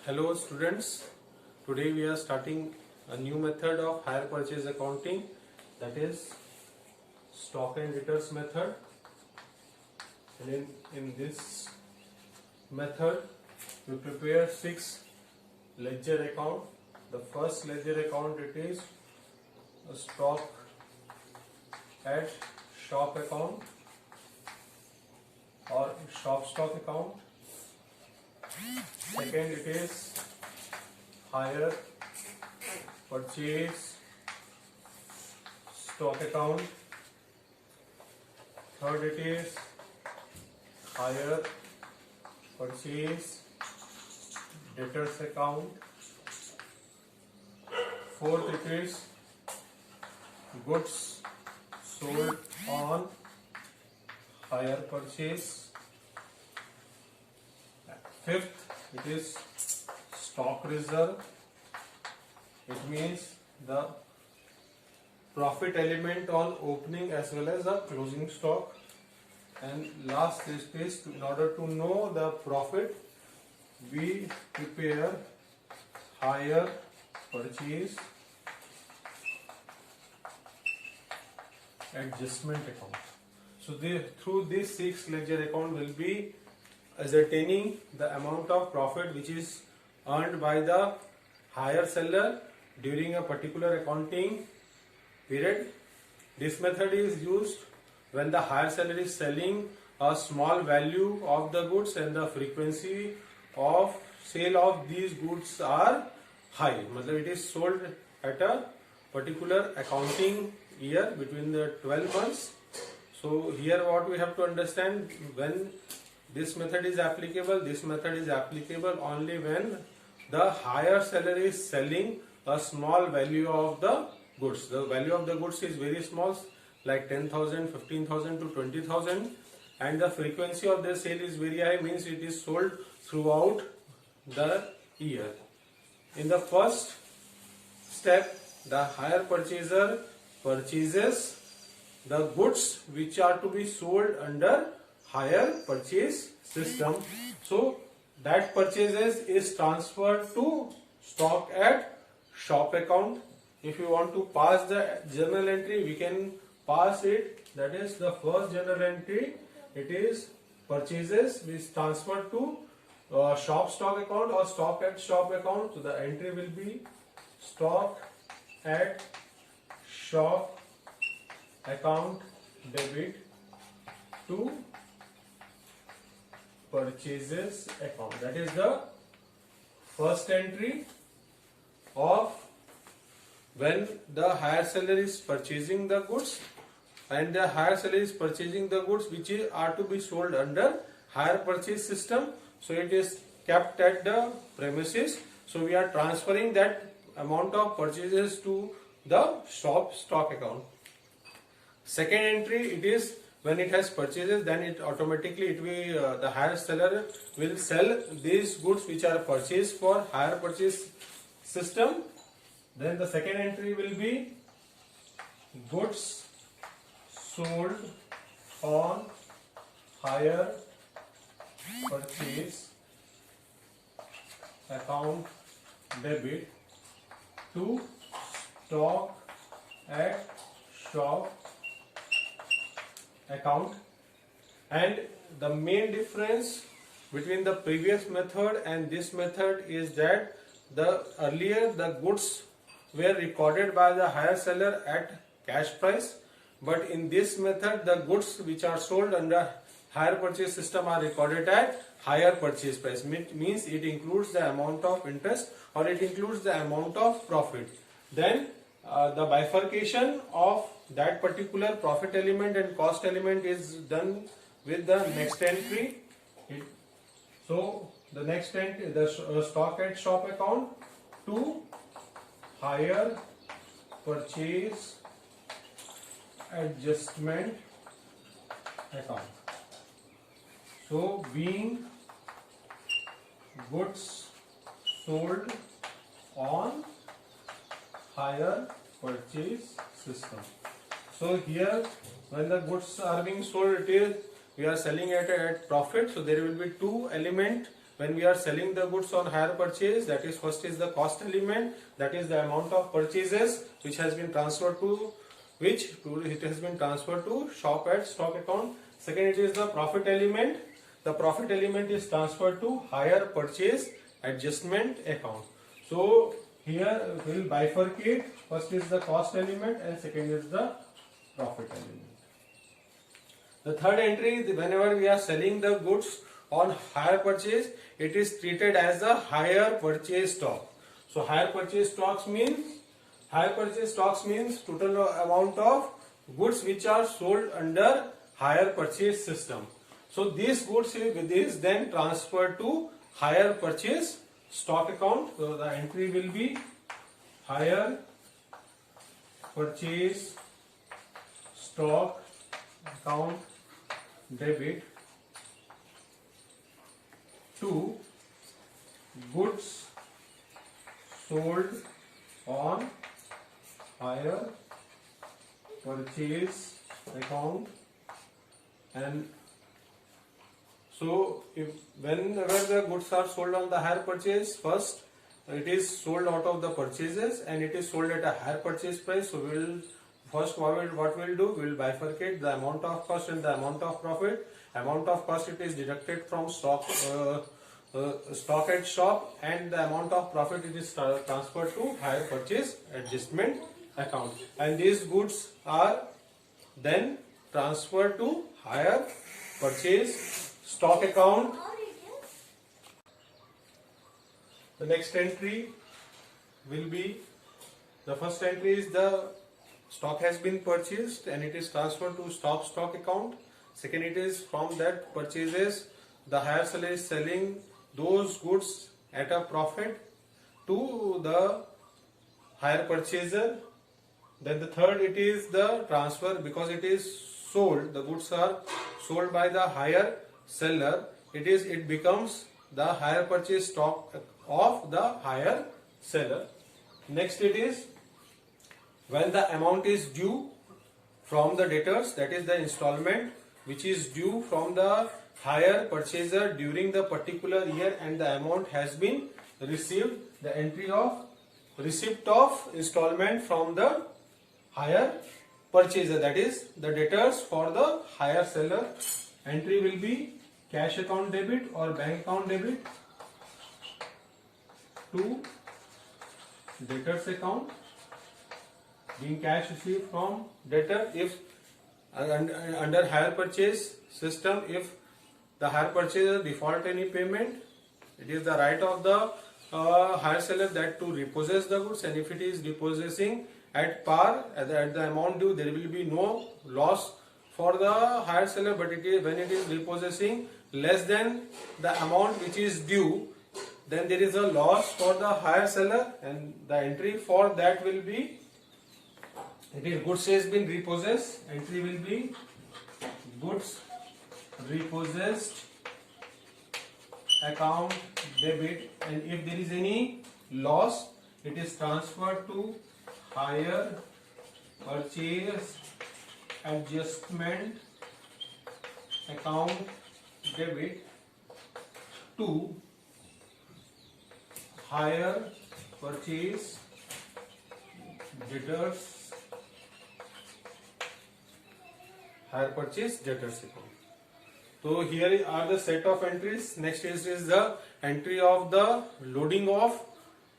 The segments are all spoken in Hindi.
Hello students, today we are starting a new method of hire purchase accounting, that is stock and debtors method. And in this method we prepare 6 ledger account. The first ledger account, it is a stock at shop account or shop stock account. Second, it is hire purchase stock account. Third, it is hire purchase debtors account. Fourth, it is goods sold on hire purchase. Fifth, it is stock reserve. It means the profit element on opening as well as the closing stock. And last list is, in order to know the profit, we prepare hire purchase adjustment account. So through this 6 ledger account will be ascertaining the amount of profit which is earned by the hire seller during a particular accounting period. This method is used when the hire seller is selling a small value of the goods and the frequency of sale of these goods are high. It is sold at a particular accounting year between the 12 months. So here what we have to understand, when this method is applicable only when the hire seller is selling a small value of the goods. The value of the goods is very small, like 10,000, 15,000 to 20,000, and the frequency of the sale is very high, means it is sold throughout the year. In the first step, the hire purchaser purchases the goods which are to be sold under hire purchase system. So that purchases is transferred to stock at shop account. If you want to pass the journal entry, we can pass it. That is the first journal entry. It is purchases which transferred to shop stock account or stock at shop account. So the entry will be stock at shop account debit to purchases account. That is the first entry of when the hire seller is purchasing the goods, and the hire seller is purchasing the goods which are to be sold under hire purchase system. So it is kept at the premises. So we are transferring that amount of purchases to the shop stock account. Second entry, it is when it has purchases, then it automatically the hire seller will sell these goods which are purchased for hire purchase system. Then the second entry will be goods sold on hire purchase account debit to stock at shop account. And the main difference between the previous method and this method is that earlier the goods were recorded by the hire seller at cash price, but in this method the goods which are sold under hire purchase system are recorded at hire purchase price. Means it includes the amount of interest or it includes the amount of profit. Then the bifurcation of that particular profit element and cost element is done with the next entry. So the next entry, the stock at shop account to hire purchase adjustment account. So being goods sold on hire purchase system. So here when the goods are being sold, we are selling at profit, so there will be two elements when we are selling the goods on hire purchase, that is, first is the cost element, that is the amount of purchases which has been transferred to it has been transferred to shop at stock account. Second, it is the profit element. The profit element is transferred to hire purchase adjustment account. So here we will bifurcate. First is the cost element and second is the profit element. The third entry, whenever we are selling the goods on hire purchase, it is treated as a hire purchase stock. So hire purchase stocks means total amount of goods which are sold under hire purchase system. So these goods is then transferred to hire purchase stock account. So the entry will be hire purchase stock account debit to goods sold on hire purchase account. And so whenever the goods are sold on the hire purchase, first it is sold out of the purchases and it is sold at a higher purchase price. So we will first what we'll do, we will bifurcate the amount of cost and the amount of profit. Amount of cost, it is deducted from stock at shop, and the amount of profit, it is transferred to hire purchase adjustment account. And these goods are then transferred to hire purchase stock account. The next entry will be, the first entry is the stock has been purchased and it is transferred to stock account. Second, it is from that purchases the hire seller is selling those goods at a profit to the hire purchaser. Then the third, it is the transfer, because it is sold, the goods are sold by the hire seller, it becomes the hire purchase stock of the hire seller. Next, it is when the amount is due from the debtors, that is the installment which is due from the hire purchaser during the particular year and the amount has been received, the entry of receipt of installment from the hire purchaser, that is the debtors for the hire seller. Entry will be cash account debit or bank account debit to debtors account, being cash received from debtor. If under hire purchase system, if the hire purchaser default any payment, it is the right of the hire seller that to repossess the goods, and if it is repossessing at par at the amount due, there will be no loss for the hire seller. But it is when it is repossessing less than the amount which is due, then there is a loss for the hire seller, and the entry for that will be, it is goods has been repossessed, entry will be goods repossessed account debit, and if there is any loss, it is transferred to hire purchase adjustment account debit to hire purchase debtors account. So here are the set of entries. Next is the entry of the loading of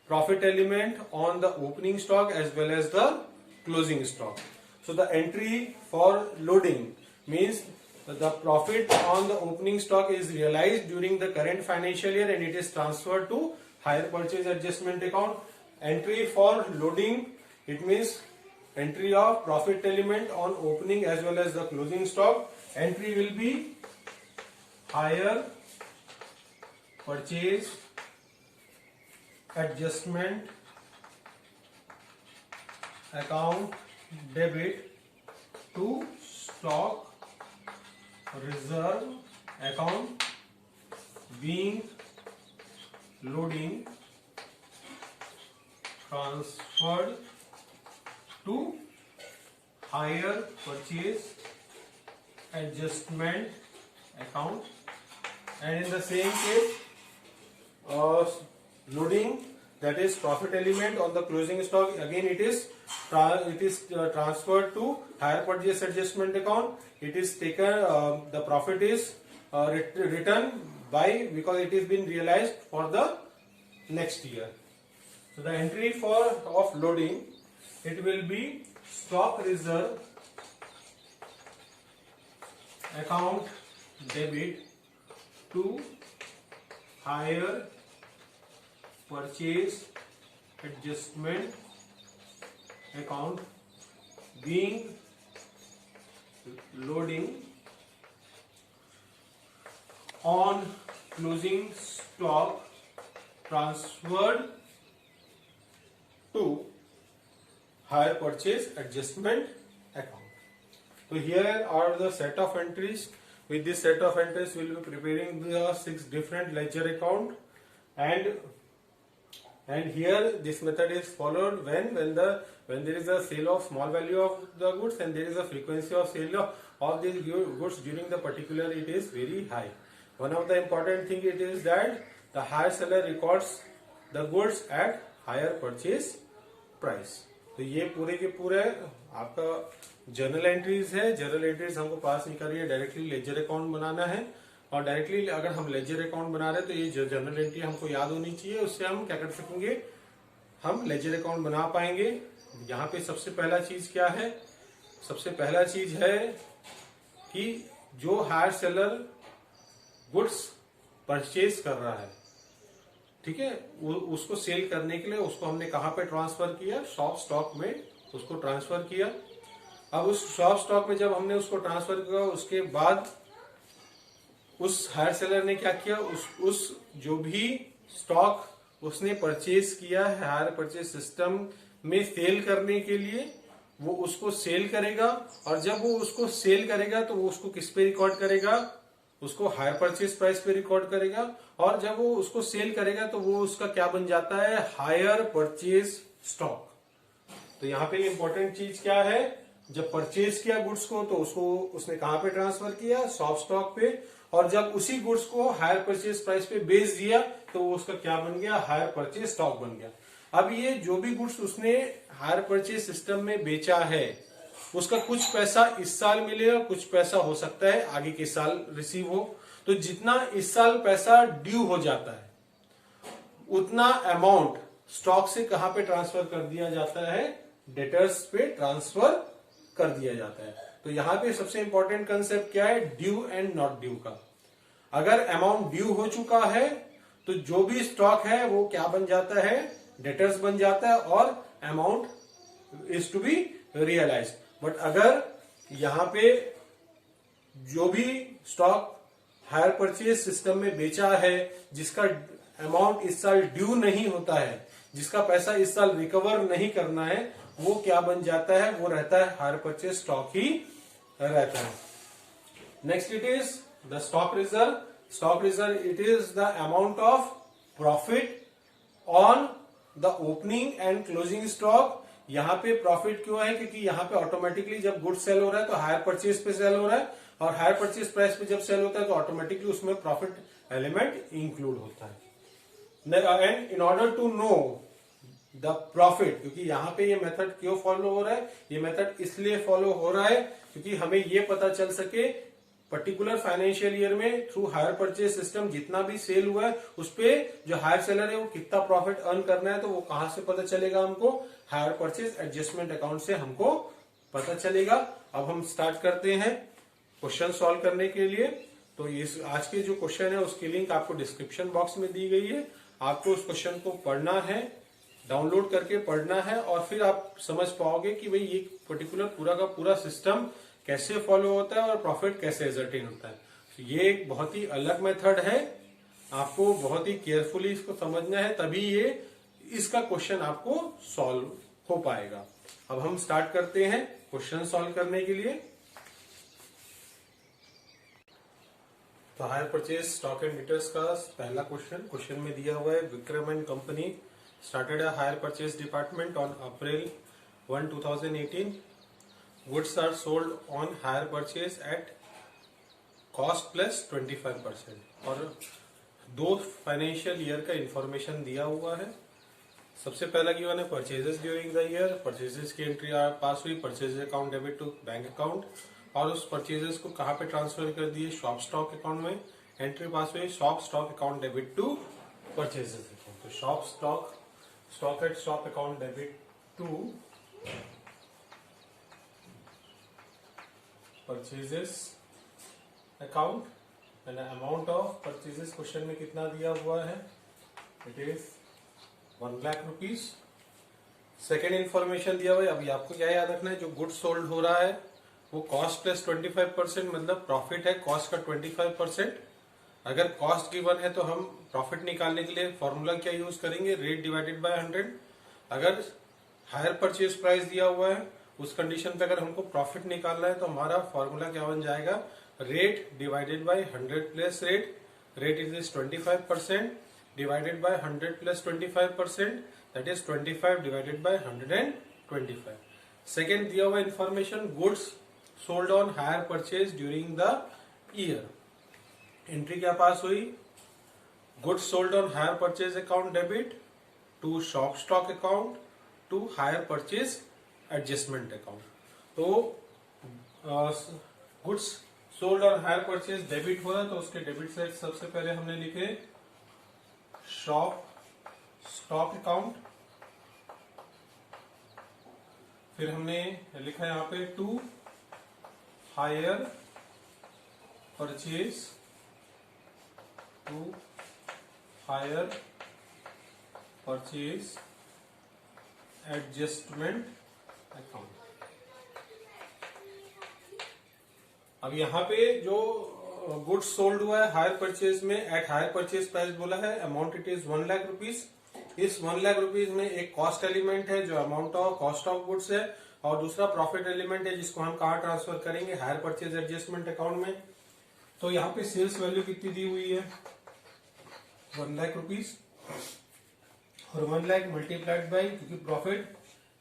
profit element on the opening stock as well as the closing stock. So the entry for loading means the profit on the opening stock is realized during the current financial year and it is transferred to hire purchase adjustment account. Entry for loading, it means entry of profit element on opening as well as the closing stock. Entry will be hire purchase adjustment account debit to stock reserve account, being loading transferred to hire purchase adjustment account. And in the same case, loading, that is profit element on the closing stock, again it is transferred to hire purchase adjustment account. It is taken, the profit is written by, because it is been realized for the next year. So the entry of loading, it will be stock reserve account debit to hire purchase adjustment account, being loading on closing stock transferred to hire purchase adjustment account. So here are the set of entries. With this set of entries, we will be preparing the 6 different ledger account, and here this method is followed when there is a sale of small value of the goods and there is a frequency of sale of these goods during the particular, it is very high. One of the important thing it is that the higher seller records the goods at higher purchase price. तो ये पूरे के पूरे आपका जर्नल एंट्रीज है. जर्नल एंट्रीज हमको पास नहीं कर रही है, डायरेक्टली लेजर अकाउंट बनाना है. और डायरेक्टली अगर हम लेजर अकाउंट बना रहे हैं तो ये जो जर्नल एंट्री हमको याद होनी चाहिए, उससे हम क्या कर सकेंगे, हम लेजर अकाउंट बना पाएंगे. यहाँ पे सबसे पहला चीज क्या है, सबसे पहला चीज है कि जो हायर सेलर गुड्स परचेज कर रहा है, ठीक है, उसको सेल करने के लिए उसको हमने कहाँ पे ट्रांसफर किया, शॉप स्टॉक में उसको ट्रांसफर किया. अब उस शॉप स्टॉक में जब हमने उसको ट्रांसफर किया, उसके बाद उस हायर सेलर ने क्या किया, उस जो भी स्टॉक उसने परचेज किया है हायर परचेज सिस्टम में सेल करने के लिए, वो उसको सेल करेगा. और जब वो उसको सेल करेगा तो वो उसको किस पे रिकॉर्ड करेगा, उसको हायर परचेज प्राइस पे रिकॉर्ड करेगा. और जब वो उसको सेल करेगा तो वो उसका क्या बन जाता है, हायर परचेज स्टॉक. तो यहाँ पे इंपॉर्टेंट चीज क्या है, जब परचेज किया गुड्स को तो उसको उसने कहां पे ट्रांसफर किया, शॉप स्टॉक पे. और जब उसी गुड्स को हायर परचेज प्राइस पे बेच दिया तो वो उसका क्या बन गया, हायर परचेज स्टॉक बन गया. अब ये जो भी गुड्स उसने हायर परचेज सिस्टम में बेचा है, उसका कुछ पैसा इस साल मिलेगा, कुछ पैसा हो सकता है आगे के साल रिसीव हो. तो जितना इस साल पैसा ड्यू हो जाता है, उतना अमाउंट स्टॉक से कहां पे ट्रांसफर कर दिया जाता है, डेटर्स पे ट्रांसफर कर दिया जाता है. तो यहां पे सबसे इंपॉर्टेंट कंसेप्ट क्या है, ड्यू एंड नॉट ड्यू का. अगर अमाउंट ड्यू हो चुका है तो जो भी स्टॉक है वो क्या बन जाता है, डेटर्स बन जाता है, और amount is to be realize. But अगर यहां पे जो भी स्टॉक हायर परचेज सिस्टम में बेचा है, जिसका अमाउंट इस साल ड्यू नहीं होता है, जिसका पैसा इस साल रिकवर नहीं करना है, वो क्या बन जाता है, वो रहता है हायर परचेज स्टॉक ही रहता है. Next it is the stock reserve. Stock reserve it is the amount of profit on the opening and closing stock. यहाँ पे प्रॉफिट क्यों है, क्योंकि यहाँ पे ऑटोमेटिकली जब गुड सेल हो रहा है तो हायर परचेज पे सेल हो रहा है, और हायर परचेज प्राइस पे जब सेल होता है तो ऑटोमेटिकली उसमें प्रॉफिट एलिमेंट इंक्लूड होता है. And in order to know the profit, क्योंकि यहाँ पे ये मेथड क्यों फॉलो हो रहा है, ये मेथड इसलिए फॉलो हो रहा है क्योंकि हमें ये पता चल सके पर्टिकुलर फाइनेंशियल ईयर में थ्रू हायर परचेज सिस्टम जितना भी सेल हुआ है उस पे जो हायर सेलर है वो कितना प्रॉफिट अर्न करना है. तो वो कहां से पता चलेगा हमको, हायर परचेज एडजस्टमेंट अकाउंट से हमको पता चलेगा. अब हम स्टार्ट करते हैं क्वेश्चन सॉल्व करने के लिए. तो इस आज के जो क्वेश्चन है उसकी लिंक आपको डिस्क्रिप्शन बॉक्स में दी गई है. आपको उस क्वेश्चन को पढ़ना है, डाउनलोड करके पढ़ना है, और फिर आप समझ पाओगे कि भाई ये पर्टिकुलर पूरा का पूरा सिस्टम कैसे फॉलो होता है और प्रॉफिट कैसे एजर्टेन होता है. तो ये एक बहुत ही अलग मेथड है, आपको बहुत ही केयरफुली इसको समझना है, तभी ये इसका क्वेश्चन आपको सॉल्व हो पाएगा. अब हम स्टार्ट करते हैं क्वेश्चन सॉल्व करने के लिए. तो higher purchase stock and debtors का पहला क्वेश्चन में दिया हुआ है, Vikram and company started a hire purchase department on April 1, 2018. Goods are sold on hire purchase at cost plus 25%. और दो फाइनेंशियल ईयर का इंफॉर्मेशन दिया हुआ है। सबसे पहला गिवन है purchases during the year, purchases की एंट्री पास हुई, purchase account debit to bank account, और उस परचेजेस को कहाँ पे ट्रांसफर कर दिए, शॉप स्टॉक अकाउंट में एंट्री पास हुई, shop stock account debit to purchases account. तो shop stock at shop account debit to purchases account and amount of purchases question में कितना दिया हुआ है, it is 1 lakh rupees. Second information दिया हुआ है, अभी आपको क्या याद रखना है, जो गुड्स सोल्ड हो रहा है वो कॉस्ट प्लस 25%, मतलब प्रॉफिट है कॉस्ट का 25%। अगर कॉस्ट गिवन है तो हम प्रॉफिट निकालने के लिए फॉर्मूला क्या यूज करेंगे, रेट डिवाइडेड बाय 100। अगर हायर परचेज प्राइस दिया हुआ है उस कंडीशन पे अगर हमको प्रॉफिट निकालना है तो हमारा फॉर्मूला क्या बन जाएगा, rate divided by 100 plus rate, rate is 25% divided by 100 plus 25%, that is 25 divided by 125. Second दिया हुआ information, goods sold on hire purchase during the year. Entry क्या पास हुई, goods sold on hire purchase account debit to shop stock account to hire purchase adjustment account. तो goods sold on hire purchase debit हो रहा, तो उसके डेबिट साइड सबसे पहले हमने लिखे शॉप स्टॉक अकाउंट, फिर हमने लिखा यहाँ पे to hire purchase, to hire purchase adjustment account. अब यहाँ पे जो गुड्स सोल्ड हुआ है हायर परचेज में, एट हायर परचेज प्राइस बोला है, amount it is 1 lakh rupees. इस 1 लाख रुपीज में एक कॉस्ट एलिमेंट है जो amount of cost of goods है, और दूसरा प्रॉफिट एलिमेंट है जिसको हम कहाँ ट्रांसफर करेंगे, हायर परचेज एडजस्टमेंट अकाउंट में। तो यहाँ पे सेल्स वैल्यू कितनी दी हुई है, 1 लाख रुपीज, और 1 लाख मल्टीप्लाइड बाई, क्योंकि प्रॉफिट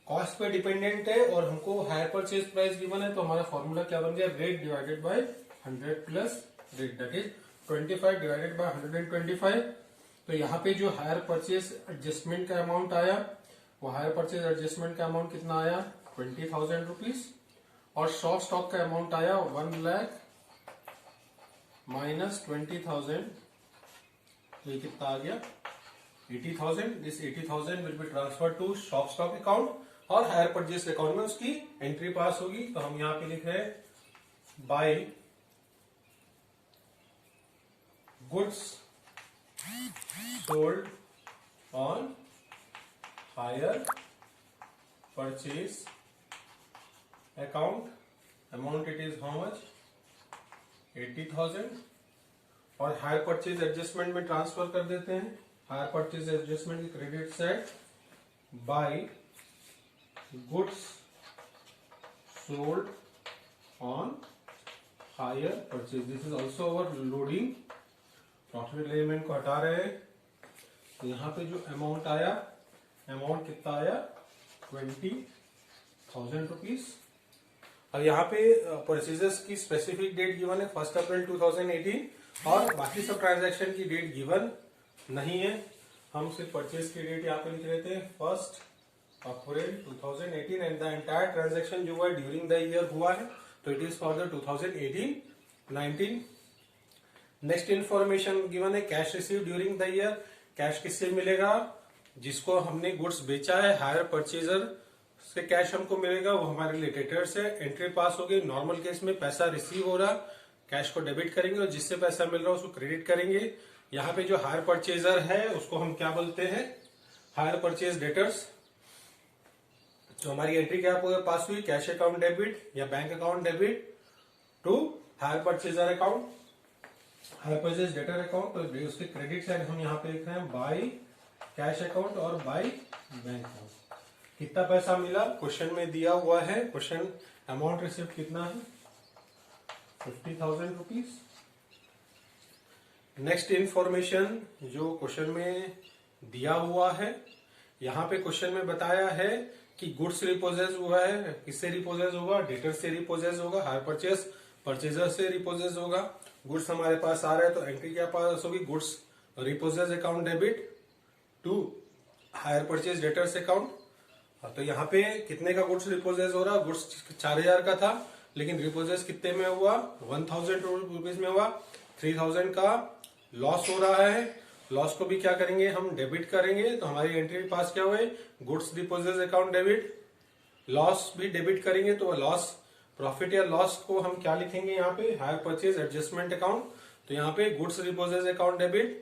कॉस्ट पे डिपेंडेंट है और हमको हायर परचेज प्राइस गिवन है, तो हमारा फॉर्मूला क्या बन गया, rate divided by 100 plus rate, that is 25 divided by 125। तो यहाँ पे जो हायर परचेज एडजस्टमेंट का अमाउंट आया, वो हायर परचेज एडजस्टमेंट का अमाउंट कितना आया, 20,000 रुपीज, और शॉप स्टॉक का अमाउंट आया 1 लाख माइनस 20,000, ये कितना आ गया, 80,000। This 80,000 will be transfer to shop stock account, और हायर परचेज अकाउंट में उसकी एंट्री पास होगी। तो हम यहाँ पे लिख रहे हैं by goods sold on hire purchase account, amount it is how much, 80,000, और हायर परचेज एडजस्टमेंट में ट्रांसफर कर देते हैं, हायर परचेज एडजस्टमेंट की credit side by goods sold on hire purchase. This is also our loading, profit element को हटा रहे हैं, तो यहाँ पे जो अमाउंट आया, अमाउंट कितना आया, 20,000 रुपीज। और यहाँ पे परचेजेस की स्पेसिफिक डेट गिवन है 1 अप्रैल 2018, और बाकी सब ट्रांजैक्शन की डेट गिवन नहीं है, हम सिर्फ परचेज की डेट यहाँ पे लिख रहे थे 1 April 2018, and the entire transaction जो हुआ ड्यूरिंग द ईयर हुआ है, तो it is for the 2018-19। Next information given है cash receive during the year. Cash किससे मिलेगा, जिसको हमने गुड्स बेचा है, हायर परचेजर से कैश हमको मिलेगा, वो हमारे लिए डेटर्स है। एंट्री पास हो गई, नॉर्मल केस में पैसा रिसीव हो रहा, कैश को डेबिट करेंगे, और जिससे पैसा मिल रहा है उसको क्रेडिट करेंगे। यहाँ पे जो हायर परचेजर है उसको हम क्या बोलते हैं, हायर परचेज डेटर्स। तो हमारी एंट्री क्या पास हुई, कैश अकाउंट डेबिट या bank account debit to hire purchaser account, hire purchase debtor account. तो उसके क्रेडिट साइड हम यहाँ पे लिख रहे हैं बाय कैश अकाउंट और बाय बैंक अकाउंट। कितना पैसा मिला क्वेश्चन में दिया हुआ है, क्वेश्चन अमाउंट रिसीव कितना है, 50,000 रुपीज। नेक्स्ट इंफॉर्मेशन जो क्वेश्चन में दिया हुआ है, यहाँ पे क्वेश्चन में बताया है कि गुड्स रिपोजेस हुआ है, किससे रिपोजेस होगा, डेटर से रिपोजेस होगा, हायर परचेज परचेजर से रिपोजेस होगा। गुड्स हमारे पास आ रहा है तो एंट्री क्या पास होगी, goods repossess account debit to hire purchase debtors account. तो यहाँ पे कितने का गुड्स रिपोजेस हो रहा है? गुड्स 4000 का था, लेकिन रिपोजेस कितने में हुआ? 1000 रुपीज में हुआ। 3000 का लॉस हो रहा है। लॉस को भी क्या करेंगे? हम डेबिट करेंगे। तो हमारी एंट्री पास क्या हुए? Goods repossess account debit. Loss भी डेबिट करेंगे तो लॉस, प्रॉफिट या लॉस को हम क्या लिखेंगे यहाँ पे? Hire purchase adjustment account. तो यहाँ पे goods repossess account debit,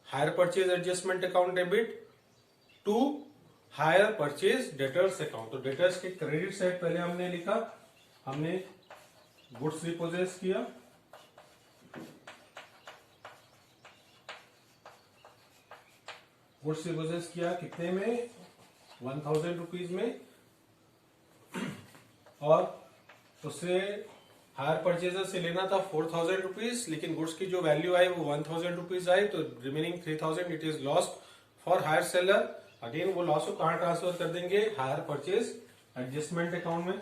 hire purchase adjustment account debit to hire purchase debtors account. तो डेटर्स के क्रेडिट साइड पहले हमने लिखा, हमने गुड्स रिपोजेस किया, गुड्स रिपोजेस किया कितने में? 1000 रुपीज में, और उससे हायर परचेजर से लेना था 4000 रुपीज, लेकिन गुड्स की जो वैल्यू आई वो 1000 रुपीज आई, तो remaining 3000 it is lost for hire seller. Again वो लॉस को कहां ट्रांसफर कर देंगे? हायर परचेज एडजस्टमेंट अकाउंट में।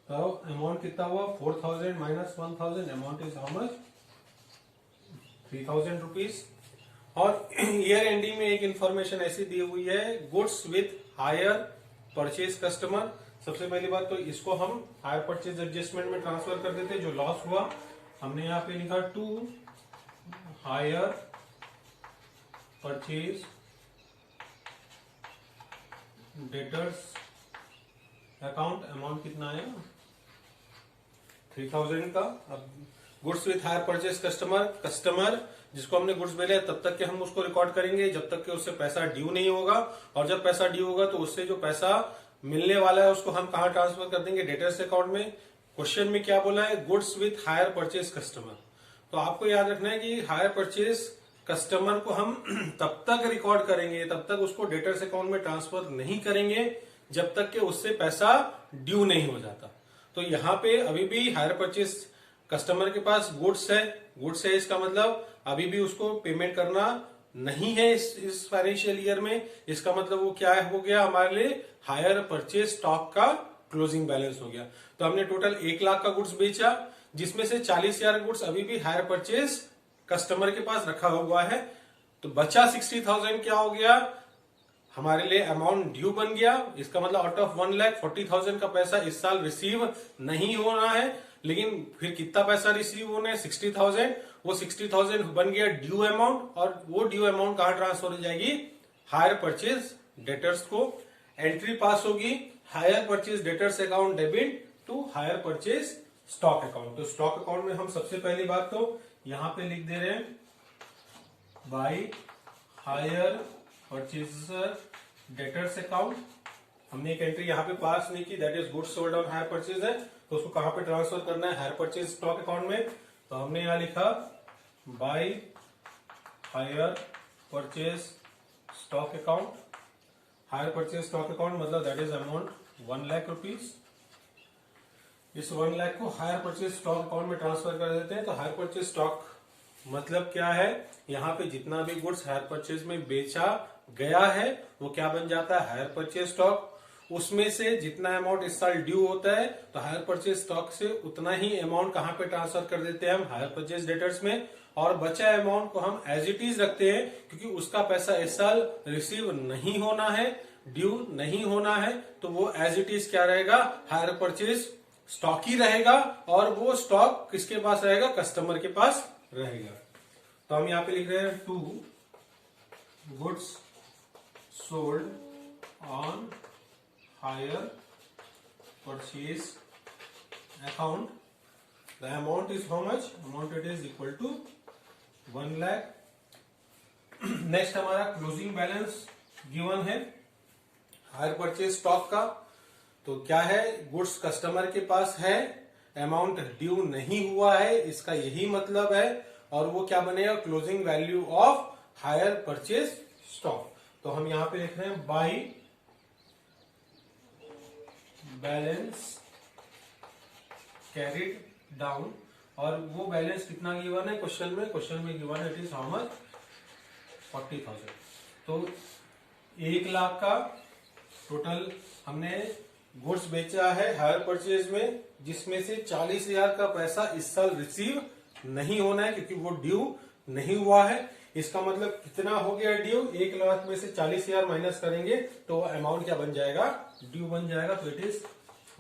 तो अमाउंट कितना हुआ? 4000 minus 1000, amount is how much? 3000 rupees. और ईयर एंडिंग में एक इंफॉर्मेशन ऐसी दी हुई है, goods with hire purchase customer. सबसे पहली बात तो इसको हम हायर परचेज एडजस्टमेंट में ट्रांसफर कर देते। जो लॉस हुआ हमने यहाँ पे लिखा to hire purchase debtors account. Amount कितना आएगा? 3000 का। अब goods with hire purchase customer जिसको हमने गुड्स भेजा है तब तक के हम उसको रिकॉर्ड करेंगे जब तक कि उससे पैसा ड्यू नहीं होगा, और जब पैसा ड्यू होगा तो उससे जो पैसा मिलने वाला है उसको हम कहां ट्रांसफर कर देंगे? डेटर्स अकाउंट में। क्वेश्चन में क्या बोला है? Goods with hire purchase customer. तो आपको याद रखना है कि हायर परचेज कस्टमर को हम तब तक रिकॉर्ड करेंगे, तब तक उसको डेटर्स अकाउंट में ट्रांसफर नहीं करेंगे जब तक कि उससे पैसा ड्यू नहीं हो जाता। तो यहाँ पे अभी भी हायर परचेज कस्टमर के पास गुड्स है, इसका मतलब अभी भी उसको पेमेंट करना नहीं है इस फाइनेंशियल ईयर में। इसका मतलब वो क्या हो गया हमारे लिए? हायर परचेज स्टॉक का क्लोजिंग बैलेंस हो गया। तो हमने टोटल 1 लाख का गुड्स बेचा, जिसमें से 40,000 गुड्स अभी भी हायर परचेज कस्टमर के पास रखा हुआ है। तो बचा 60,000 क्या हो गया? हमारे लिए अमाउंट ड्यू बन गया। इसका मतलब आउट ऑफ 1,40,000 का पैसा इस साल रिसीव नहीं होना है, लेकिन फिर कितना पैसा रिसीव होना है? 60,000। वो 60,000 बन गया ड्यू अमाउंट, और वो ड्यू अमाउंट कहां ट्रांसफर हो जाएगी? हायर परचेज डेटर्स को। एंट्री पास होगी hire purchase debtors account debit to hire purchase stock account. तो स्टॉक अकाउंट में हम सबसे पहली बात तो यहां पे लिख दे रहे हैं by hire purchaser debtors account. हमने एक एंट्री यहाँ पे पास नहीं की, that is goods sold on hire purchase है, तो उसको कहां पे ट्रांसफर करना है? हायर परचेज स्टॉक अकाउंट में। तो हमने यहां लिखा by hire purchase stock account. Hire purchase stock account मतलब that is amount 1 lakh rupees. इस 1 लाख को हायर परचेज स्टॉक अकाउंट में ट्रांसफर कर देते हैं। तो हायर परचेज स्टॉक मतलब क्या है? यहाँ पे जितना भी गुड्स हायर परचेज में बेचा गया है वो क्या बन जाता है? Hire purchase stock. उसमें से जितना अमाउंट इस साल ड्यू होता है तो हायर परचेज स्टॉक से उतना ही अमाउंट कहां पे ट्रांसफर कर देते हैं? हम हायर परचेज डेटर्स में। और बचा अमाउंट को हम एज इट इज रखते हैं, क्योंकि उसका पैसा इस साल रिसीव नहीं होना है, ड्यू नहीं होना है, तो वो एज इट इज क्या रहेगा? हायर परचेज स्टॉक ही रहेगा, और वो स्टॉक किसके पास रहेगा? कस्टमर के पास रहेगा। तो हम यहाँ पे लिख रहे हैं to goods sold on hire purchase account, the amount is how much? Amount it is equal to 1 lakh. Next हमारा क्लोजिंग बैलेंस गिवन है हायर परचेज स्टॉक का। तो क्या है? गुड्स कस्टमर के पास है, अमाउंट ड्यू नहीं हुआ है, इसका यही मतलब है। और वो क्या बनेगा? Closing value of hire purchase stock. तो हम यहां पे लिख रहे हैं बाई बैलेंस कैरिड डाउन। और वो बैलेंस कितना गिवन है क्वेश्चन में? क्वेश्चन में गिवन है इट इज हाउ मच? 40,000। तो 1 लाख का टोटल हमने गुड्स बेचा है हायर परचेज में, जिसमें से 40,000 का पैसा इस साल रिसीव नहीं होना है क्योंकि वो ड्यू नहीं हुआ है। इसका मतलब कितना हो गया ड्यू? 1 लाख में से 40,000 माइनस करेंगे तो अमाउंट क्या बन जाएगा? ड्यू बन जाएगा। तो इट इज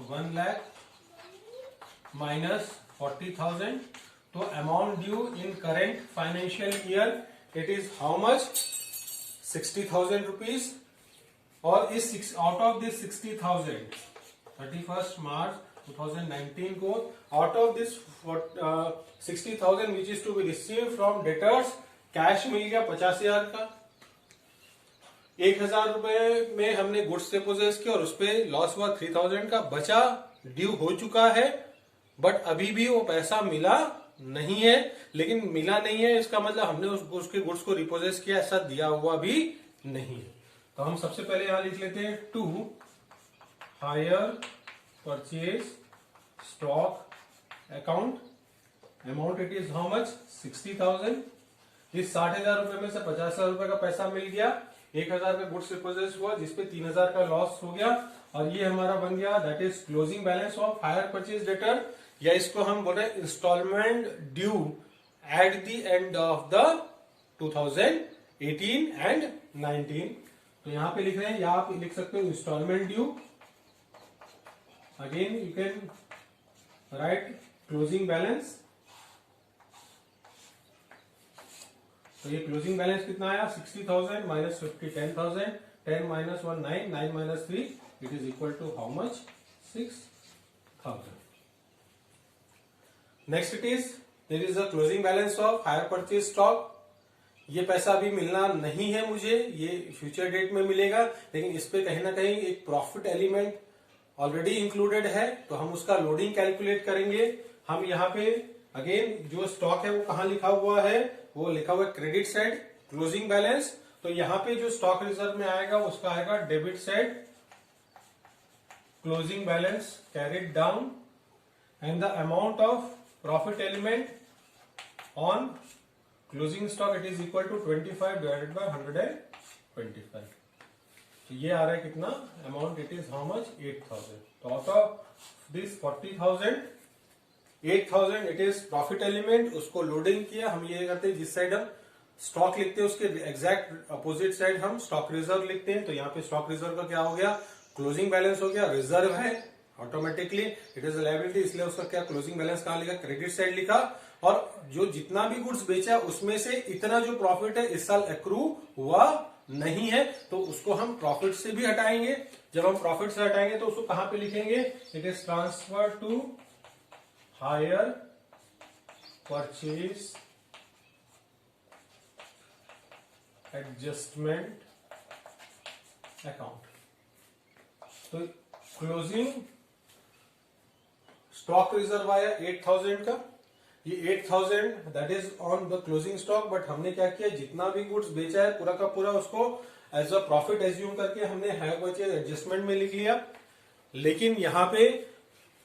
1 लाख माइनस 40,000। तो amount due in current financial year it is how much? 60,000 rupees. और इस आउट ऑफ दिस 60,000 31 मार्च 2019 को out of this 60,000 which is to be receive from debtors cash मिल गया 50,000 का। 1,000 रुपए में हमने गुड्स से पोजेस किया और उसपे लॉस हुआ 3,000 का। बचा ड्यू हो चुका है बट अभी भी वो पैसा मिला नहीं है। लेकिन मिला नहीं है इसका मतलब हमने उसके गुड्स को रिपोजेस किया, ऐसा दिया हुआ भी नहीं है। तो हम सबसे पहले यहां लिख लेते हैं to hire purchase stock account. Amount it is how much? 60,000। इस 60,000 रुपए में से 50,000 रुपए का पैसा मिल गया। 1,000 का गुड्स रिपोजेस हुआ जिसपे 3,000 का लॉस हो गया और ये हमारा बन गया that is closing balance of hire purchase debtor, या इसको हम बोल रहे हैं instalment due at the end of the 2018 and 19। तो यहां पे लिख रहे हैं या आप लिख सकते हो instalment due. Again you can write closing balance. तो ये क्लोजिंग बैलेंस कितना आया? 60,000 minus 50 10,000। 10 minus 1 9, 9 minus 3 it is equal to how much? 6,000। Next it is there is a closing balance of hire purchase stock. ये पैसा अभी मिलना नहीं है मुझे, ये फ्यूचर डेट में मिलेगा, लेकिन इस पे कहीं ना कहीं एक प्रॉफिट एलिमेंट ऑलरेडी इंक्लूडेड है तो हम उसका लोडिंग कैलकुलेट करेंगे। हम यहाँ पे अगेन जो स्टॉक है वो कहाँ लिखा हुआ है? वो लिखा हुआ है क्रेडिट साइड क्लोजिंग बैलेंस। तो यहाँ पे जो स्टॉक रिजर्व में आएगा उसका आएगा debit side closing balance carried down and the amount of profit element on closing stock it is equal to 25 divided by 125। तो ये आ रहा है कितना? Amount it is how much? 8,000। तो out of this 40,000 8,000 it is profit element, उसको लोडिंग किया। हम ये करते हैं जिस साइड हम स्टॉक लिखते हैं उसके एग्जैक्ट अपोजिट साइड हम स्टॉक रिजर्व लिखते हैं। तो यहाँ पे स्टॉक रिजर्व का क्या हो गया? क्लोजिंग बैलेंस हो गया। रिजर्व है ऑटोमेटिकली इट इज लायबिलिटी, इसलिए उसका क्या क्लोजिंग बैलेंस कहाँ लिखा? क्रेडिट साइड लिखा। और जो जितना भी गुड्स बेचा उसमें से इतना जो प्रॉफिट है इस साल एक्रू हुआ नहीं है तो उसको हम प्रॉफिट से भी हटाएंगे। जब हम प्रॉफिट से हटाएंगे तो उसको कहां पे लिखेंगे? It is transfer to hire purchase adjustment account. तो क्लोजिंग स्टॉक रिजर्व आया 8,000 का। ये 8,000 that is on the closing stock, but हमने क्या किया? जितना भी गुड्स बेचा है पूरा का पूरा उसको एज अ प्रॉफिट एज्यूम करके हमने हायर परचेज एडजस्टमेंट में लिख लिया। लेकिन यहाँ पे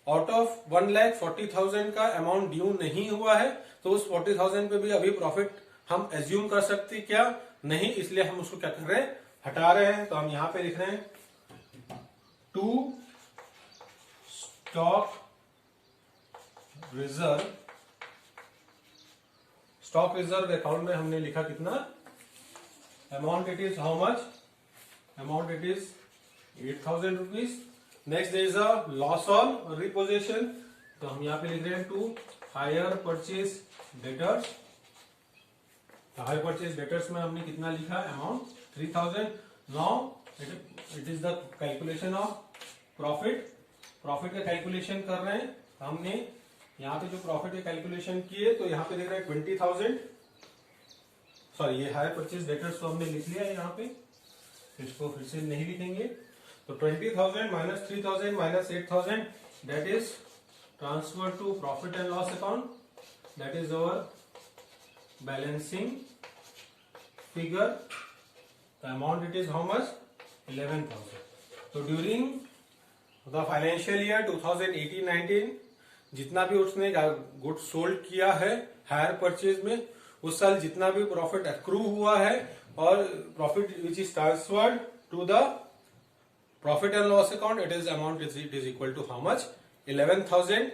आउट ऑफ 1,40,000 का अमाउंट ड्यू नहीं हुआ है तो उस 40,000 पे भी अभी प्रॉफिट हम एज्यूम कर सकते क्या? नहीं, इसलिए हम उसको क्या कर रहे हैं? हटा रहे हैं। तो हम यहां पे लिख रहे हैं to stock reserve. Stock reserve account में हमने लिखा कितना? Amount it is how much? Amount it is 8,000 rupees. Next there is a loss on repossession. तो हम यहाँ पे लिख रहे हैं to hire purchase debtors. Hire purchase debtors में हमने कितना लिखा? Amount 3,000। Now it is the calculation of profit. Profit का कैलकुलेशन कर रहे हैं हमने। यहाँ पे जो प्रॉफिट के कैलकुलेशन किए तो यहाँ पे देख रहे हैं 20,000। सॉरी, ये हायर परचेज डेटर्स तो हमने लिख लिया है यहाँ पे, इसको फिर से नहीं लिखेंगे। तो 20,000 minus 3,000 minus 8,000 that is transfer to profit and loss account. That is our balancing figure. The amount it is how much? 11,000। तो ड्यूरिंग द फाइनेंशियल ईयर 2018-19 जितना भी उसने गुड्स सोल्ड किया है हायर परचेज में उस साल जितना भी प्रॉफिट एक्रू हुआ है और profit which is transferred to the profit and loss account, it is amount it is equal to how much, 11,000.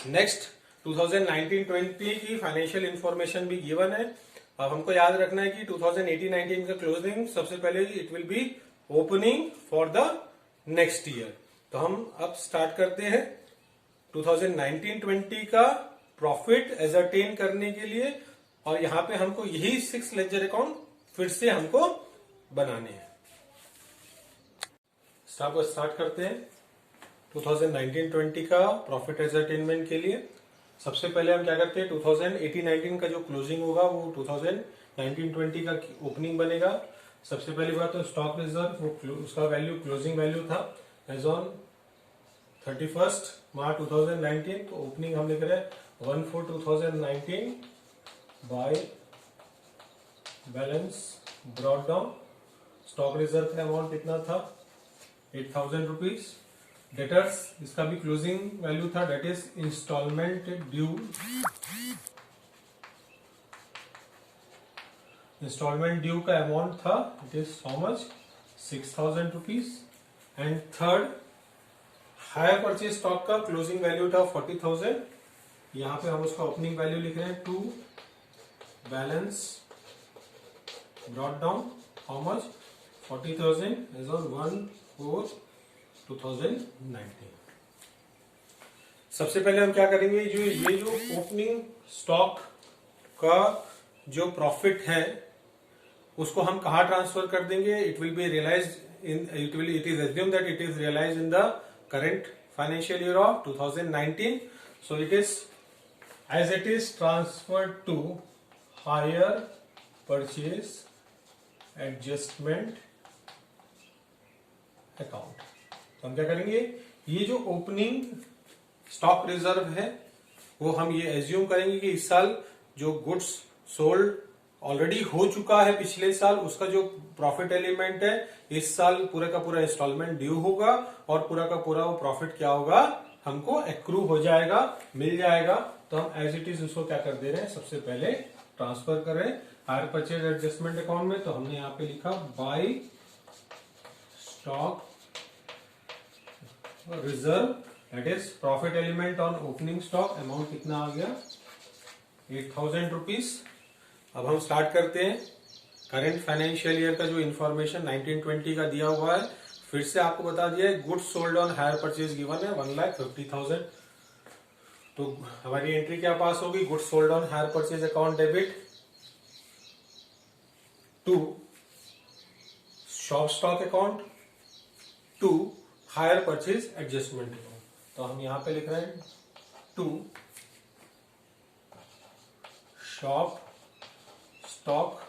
Next 2019-20 की फाइनेंशियल इंफॉर्मेशन भी गिवन है. अब हमको याद रखना है कि 2018-19 का क्लोजिंग सबसे पहले it will B opening for the next year. तो हम अब स्टार्ट करते हैं 2019-20 का प्रॉफिट एजरटेन करने के लिए. और यहां पे हमको यही 6 लेजर अकाउंट फिर से हमको बनाने हैं. स्टार्ट करते हैं 2019-20 का प्रॉफिट एजरटेनमेंट के लिए. सबसे पहले हम क्या करते हैं, 2018-19 का जो क्लोजिंग होगा वो 2019-20 का ओपनिंग बनेगा. सबसे पहली बात तो स्टॉक रिजर्व, उसका वैल्यू क्लोजिंग वैल्यू था एज ऑन 31 मार्च 2019. तो ओपनिंग हम लिख रहे हैं 1/4/2019 by balance brought down. Stock reserve का अमाउंट कितना था, 8,000 रुपीज. डेटर्स, इसका भी क्लोजिंग वैल्यू था, that is instalment due. Instalment due का अमाउंट था, it is how much, 6,000 rupees. And third, hire purchase stock का क्लोजिंग वैल्यू था 40,000. यहां पे हम उसका ओपनिंग वैल्यू लिख रहे हैं 2 balance brought down how much, 40,000 as on 1/4/2019. सबसे पहले हम क्या करेंगे, ये जो ओपनिंग स्टॉक का जो प्रॉफिट है उसको हम कहा ट्रांसफर कर देंगे. It will be realize in it is assume that it is realize in the current financial year of 2019. So it is as it is transferred to hire purchase adjustment account. तो हम क्या करेंगे, ये जो ओपनिंग स्टॉक रिजर्व है वो हम ये एज्यूम करेंगे कि इस साल जो गुड्स सोल्ड ऑलरेडी हो चुका है पिछले साल, उसका जो प्रॉफिट एलिमेंट है इस साल पूरा का पूरा इंस्टॉलमेंट ड्यू होगा और पूरा का पूरा वो प्रॉफिट क्या होगा, हमको एक्रू हो जाएगा, मिल जाएगा. तो हम एज इट इज उसको क्या कर दे रहे हैं, सबसे पहले ट्रांसफर कर रहे हैं हायर परचेज एडजस्टमेंट अकाउंट में. तो हमने यहाँ पे लिखा by stock reserve, that is profit element on opening stock. Amount कितना आ गया, 8,000 रुपीज. अब हम स्टार्ट करते हैं करेंट फाइनेंशियल ईयर का जो इन्फॉर्मेशन 19-20 का दिया हुआ है. फिर से आपको बता दिया है, goods sold on hire purchase given है 1,50,000. तो हमारी एंट्री क्या पास होगी, goods sold on hire purchase account debit to shop stock account to hire purchase adjustment account. तो हम यहां पे लिख रहे हैं टू शॉप स्टॉक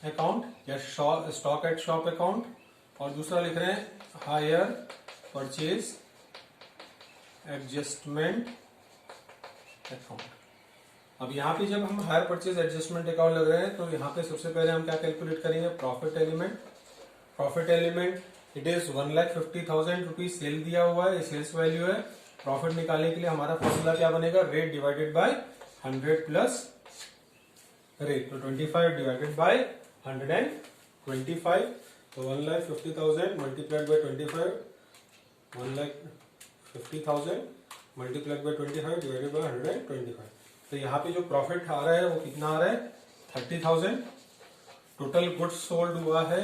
अकाउंट या स्टॉक एट शॉप अकाउंट, और दूसरा लिख रहे हैं हायर परचेज एडजस्टमेंट अकाउंट. अब यहाँ पे जब हम हायर परचेज एडजस्टमेंट अकाउंट लग रहे हैं तो यहाँ पे सबसे पहले हम क्या कैलकुलेट करेंगे, profit element. Profit element it is 1,50,000 rupees sale दिया हुआ है, सेल्स वैल्यू है. प्रॉफिट निकालने के लिए हमारा फॉर्मूला क्या बनेगा, rate divided by 100 plus rate. तो 25 डिवाइडेड बाय 125. तो 1,50,000 multiplied by 25, 1,50,000 multiplied by 25 divided by 125. तो यहाँ पे जो प्रॉफिट आ रहा है वो कितना आ रहा है, 30,000. टोटल गुड्स सोल्ड हुआ है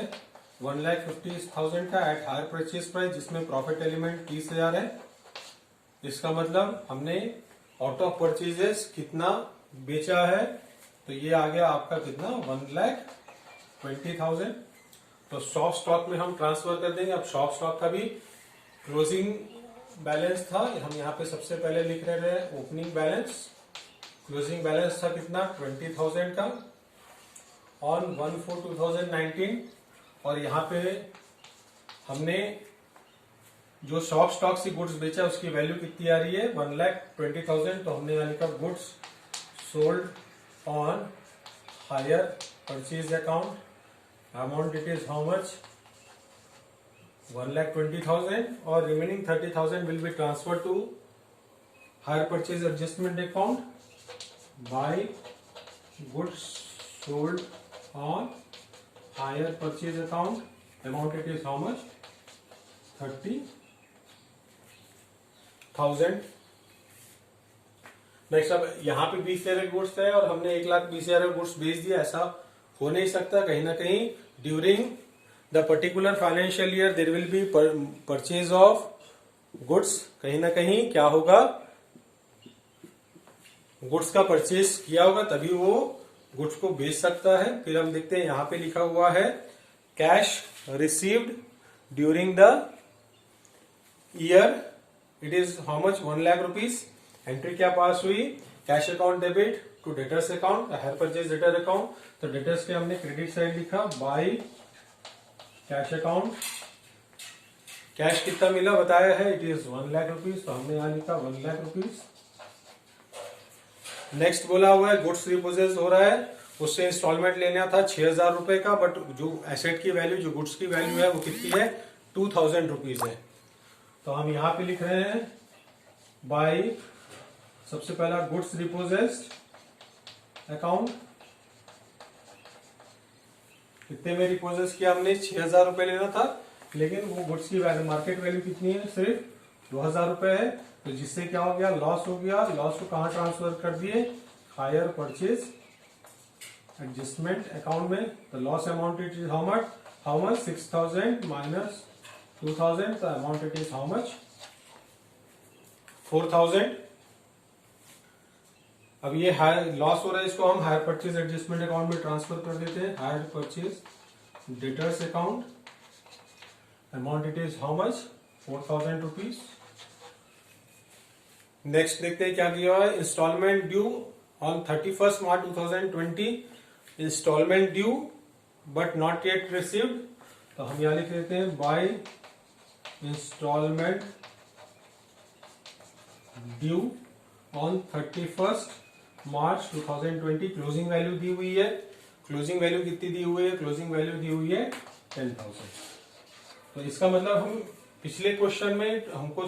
1,50,000 का एट हायर परचेज प्राइस, जिसमें प्रॉफिट एलिमेंट 30,000 है. इसका मतलब हमने आउट ऑफ परचेजेस कितना बेचा है, तो ये आ गया आपका कितना, 1,20,000. तो शॉप स्टॉक में हम ट्रांसफर कर देंगे. अब शॉप स्टॉक का भी क्लोजिंग बैलेंस था, हम यहाँ पे सबसे पहले लिख रहे हैं ओपनिंग बैलेंस. क्लोजिंग बैलेंस था कितना, 20,000 का ऑन 1/4/2019. और यहाँ पे हमने जो शॉप स्टॉक से गुड्स बेचा उसकी वैल्यू कितनी आ रही है, 1,20,000. तो हमने यहाँ लिखा goods sold on hire purchase account, amount it is how much, 1,20,000. और remaining 30,000 will be transfer to hire purchase adjustment account by goods sold on hire purchase account. Amount it is how much, 30,000। Next, अब यहाँ पे 20,000 गुड्स है और हमने 1,20,000 गुड्स बेच दिया, ऐसा हो नहीं सकता। कहीं ना कहीं during the particular financial year there will be purchase of goods. कहीं ना कहीं क्या होगा, गुड्स का परचेज किया होगा तभी वो गुड्स को बेच सकता है। फिर हम देखते हैं यहां पे लिखा हुआ है cash received during the year, it is how much, 1 lakh rupees. Entry क्या पास हुई, cash account debit to debtors account, hire purchase debtor account. तो डेटर्स के हमने क्रेडिट साइड लिखा बाय कैश अकाउंट। कैश कितना मिला बताया है, इट इज 1 लाख रुपीज, तो हमने यहां लिखा 1 लाख रुपीज। नेक्स्ट बोला हुआ है गुड्स रिपोजेस हो रहा है, उससे इंस्टॉलमेंट लेना था 6,000 रुपए का, बट जो एसेट की वैल्यू, जो गुड्स की वैल्यू है वो कितनी है, 2,000 रुपीज है। तो हम यहां पे लिख रहे हैं बाय, सबसे पहला गुड्स रिपोजेस्ड अकाउंट, कितने में रिपोजेस किया हमने, 6,000 रुपए लेना था, लेकिन वो गुड्स की वैल्यू, मार्केट वैल्यू कितनी है, सिर्फ 2,000 रुपए है। तो जिससे क्या हो गया, लॉस हो गया। लॉस को कहां ट्रांसफर कर दिए, हायर परचेज एडजस्टमेंट अकाउंट में। तो loss amount it is how much 6,000 minus 2,000, तो amount it is how much 4,000। अब ये हायर लॉस हो रहा है, इसको हम हायर परचेज एडजस्टमेंट अकाउंट में ट्रांसफर कर देते हैं, hire purchase debtors account, amount it is how much 4,000 rupees. Next देखते हैं क्या किया हुआ है, instalment due on 31 March 2020, instalment due but not yet received. तो हम यहां लिख लेते हैं by instalment due on 31 March 2020। Closing value दी हुई है, क्लोजिंग वैल्यू कितनी दी हुई है, क्लोजिंग वैल्यू दी हुई है 10,000। तो इसका मतलब हम पिछले क्वेश्चन में हमको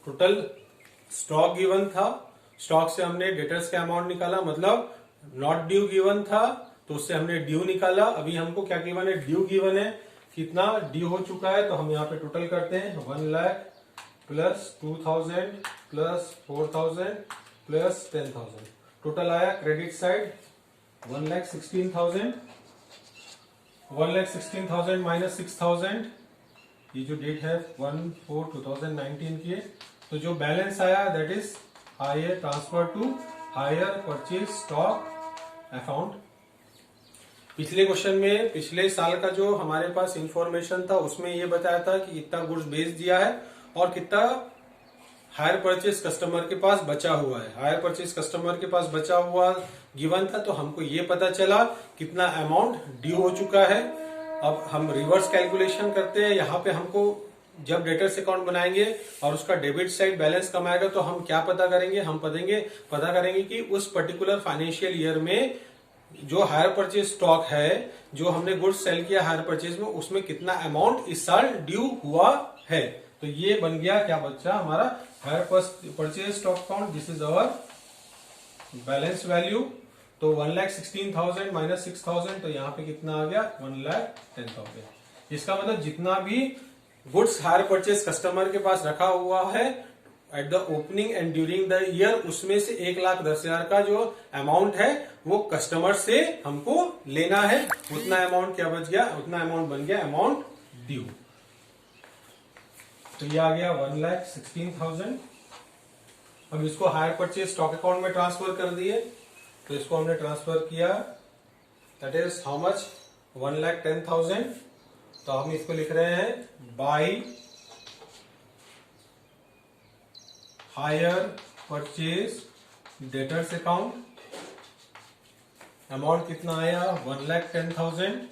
टोटल स्टॉक गिवन था, स्टॉक से हमने डेटर्स का अमाउंट निकाला, मतलब नॉट ड्यू गिवन था तो उससे हमने ड्यू निकाला। अभी हमको क्या गिवन है, ड्यू गिवन है, कितना ड्यू हो चुका है। तो हम यहाँ पे टोटल करते हैं 1 lakh plus 2,000 plus 4,000 plus 10,000, total आया क्रेडिट साइड 1,16,000। 1,16,000 माइनस 6,000, ये जो डेट है 1/4/2019 की है। तो जो बैलेंस आया that is hire transfer to hire purchase stock account. पिछले क्वेश्चन में पिछले साल का जो हमारे पास इंफॉर्मेशन था उसमें ये बताया था कि कितना गुड्स बेच दिया है और कितना हायर परचेज कस्टमर के पास बचा हुआ है। हायर परचेज कस्टमर के पास बचा हुआ गिवन था, तो हमको ये पता चला कितना अमाउंट ड्यू हो चुका है। अब हम रिवर्स कैलकुलेशन करते हैं। यहाँ पे हमको जब डेटर्स अकाउंट बनाएंगे और उसका डेबिट साइड बैलेंस कम आएगा तो हम क्या पता करेंगे, हम पता करेंगे कि उस पर्टिकुलर फाइनेंशियल ईयर में जो हायर परचेज स्टॉक है, जो हमने गुड्स सेल किया हायर परचेज में, उसमें कितना अमाउंट इस साल ड्यू हुआ है। तो ये बन गया क्या बच्चा, हमारा higher purchase stock account. This is our balance value. तो 1,16,000 माइनस 6,000, तो यहाँ पे कितना आ गया 1,10,000। इसका मतलब जितना भी गुड्स हायर परचेज कस्टमर के पास रखा हुआ है at the opening and during the year, उसमें से 1,10,000 का जो अमाउंट है वो कस्टमर से हमको लेना है। उतना अमाउंट क्या बच गया, उतना अमाउंट बन गया अमाउंट ड्यू। तो ये आ गया 1,16,000। अब इसको हायर परचेज स्टॉक अकाउंट में ट्रांसफर कर दिए, तो इसको हमने ट्रांसफर किया, दैट इज हाउ मच 1,10,000। तो हम इसको लिख रहे हैं by hire purchase debtors account, amount कितना आया 1,10,000।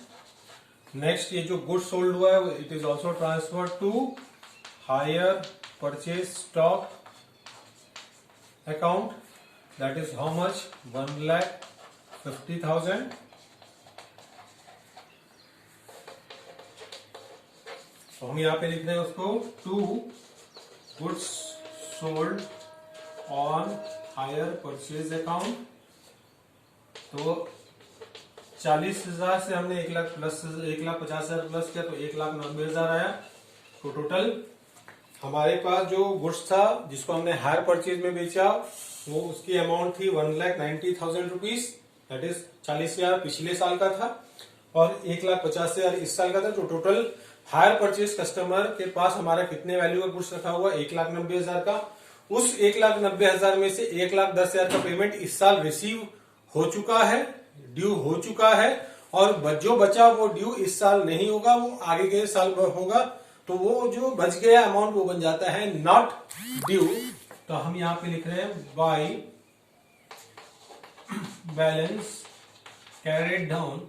नेक्स्ट ये जो गुड्स सोल्ड हुआ है it is also transfer to hire purchase stock account, that is how much 1,50,000। तो हम यहाँ पे लिख रहे हैं उसको to goods sold on hire purchase account. तो 40,000 से हमने 1,00,000 प्लस 1,50,000 प्लस किया तो 1,90,000 आया। तो टोटल हमारे पास जो गुड्स था जिसको हमने हायर परचेज में बेचा वो उसकी अमाउंट थी 1,90,000 रुपीज, दैट इज 40,000 पिछले साल का था और 1,50,000 इस साल का था। तो टोटल हायर परचेज कस्टमर के पास हमारा कितने वैल्यू का गुड्स रखा हुआ, 1,90,000 का। उस 1,90,000 में से 1,10,000 का पेमेंट इस साल रिसीव हो चुका है, ड्यू हो चुका है, और जो बचा वो ड्यू इस साल नहीं होगा, वो आगे के साल होगा। तो वो जो बच गया अमाउंट वो बन जाता है नॉट ड्यू। तो हम यहां पे लिख रहे हैं by balance carried down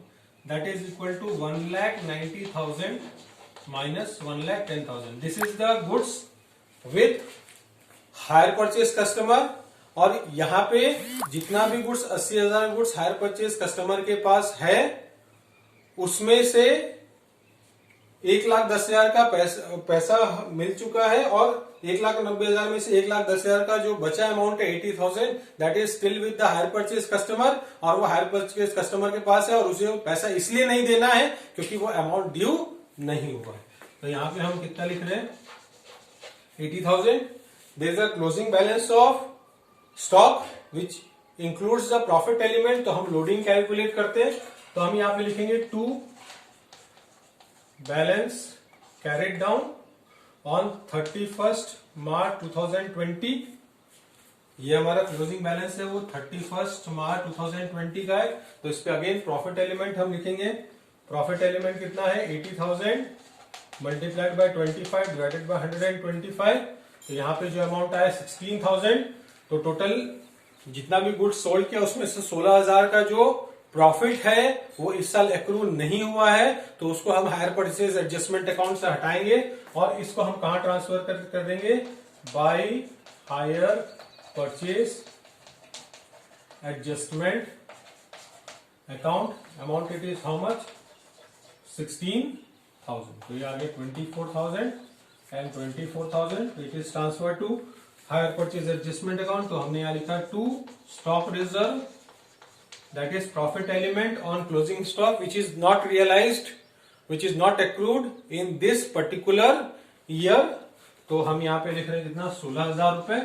that is equal to 1,90,000 minus 1,10,000। This is the goods with hire purchase customer. और यहां पे जितना भी goods 80,000 goods hire purchase customer के पास है उसमें से 1,10,000 का पैसा मिल चुका है और 1,90,000 में से 1,10,000 का जो बचा अमाउंट है 80,000 that is still with the higher purchase customer, और वो हायर परचेज कस्टमर के पास है और उसे पैसा इसलिए नहीं देना है क्योंकि वो अमाउंट ड्यू नहीं हुआ है। तो यहां पे हम कितना लिख रहे हैं 80,000। There is a closing balance of stock which includes the profit element. तो हम लोडिंग कैलकुलेट करते हैं, तो हम यहां पे लिखेंगे to balance carried down on 31st March 2020। ये हमारा क्लोजिंग बैलेंस है वो 31st मार्च 2020 का है। तो इस पे अगेन प्रॉफिट एलिमेंट हम लिखेंगे। प्रॉफिट एलिमेंट कितना है 80,000 मल्टीप्लाइड बाय 25 डिवाइडेड बाय 125। तो यहाँ पे जो अमाउंट आया 16,000। तो टोटल जितना भी गुड्स सोल्ड किया उसमें से 16,000 का जो प्रॉफिट है वो इस साल एक्रू नहीं हुआ है, तो उसको हम हायर परचेज एडजस्टमेंट अकाउंट से हटाएंगे और इसको हम कहां ट्रांसफर कर देंगे, by hire purchase adjustment account. Amount it is how much 16,000। तो ये आगे 24,000 and 24,000 it is transfer to hire purchase adjustment account. तो हमने यहां लिखा to stock reserve that is profit element on closing stock which is not realized, which is not accrued in this particular year। तो हम यहां पे लिख रहे हैं कितना 16,000 रुपए।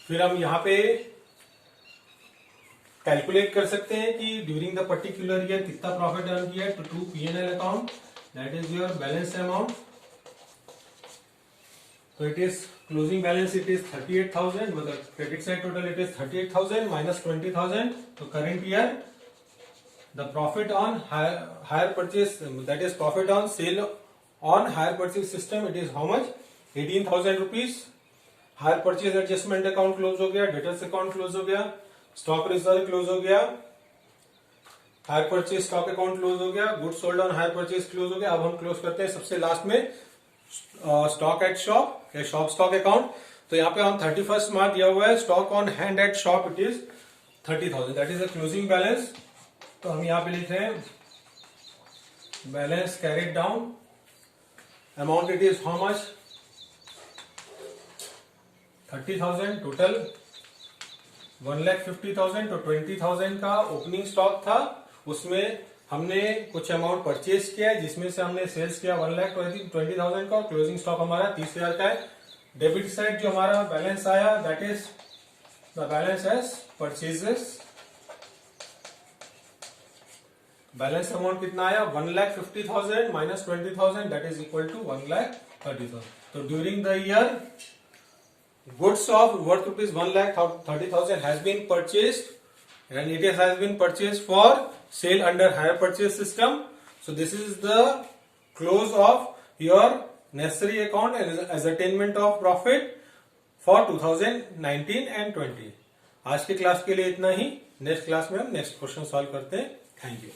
फिर हम यहां पे कैलकुलेट कर सकते हैं कि ड्यूरिंग द पर्टिकुलर ईयर कितना प्रॉफिट अर्न किया है। To P&L account that is your balance amount. तो it is closing balance it is 38,000, मतलब credit side total it is 38,000 minus 20,000। तो current year the profit on hire purchase that is profit on sale on hire purchase system it is how much 18,000 rupees. Hire purchase adjustment account close हो गया, डेटर्स अकाउंट क्लोज हो गया, स्टॉक रिजर्व क्लोज हो गया, higher purchase stock account close हो गया, goods sold on hire purchase close हो गया। अब हम क्लोज करते हैं सबसे लास्ट में स्टॉक एट शॉप या शॉप स्टॉक अकाउंट। तो यहाँ पे हम 31st मार्च दिया हुआ है, stock on hand eight shop it is 30,000 that is a closing balance. तो हम यहाँ पे लिख रहे हैं balance carried down amount it is how much 30,000 total 1,50,000। तो 20,000 का ओपनिंग स्टॉक था, उसमें हमने कुछ अमाउंट परचेज किया है जिसमें से हमने सेल्स किया 1,20,000 का और क्लोजिंग स्टॉक हमारा 30,000 का है। डेबिट साइड जो हमारा बैलेंस आया that is the balance as purchases. Balance amount कितना आया 1,50,000 minus 20,000 that is equal to 1,30,000। तो during the year goods of worth rupees 1,30,000 has been purchased and it has been purchased for sale under hire purchase system. So this is the close of your necessary account as attainment of profit for 2019 and 20। आज के क्लास के लिए इतना ही। नेक्स्ट क्लास में हम नेक्स्ट क्वेश्चन सॉल्व करते हैं। Thank you.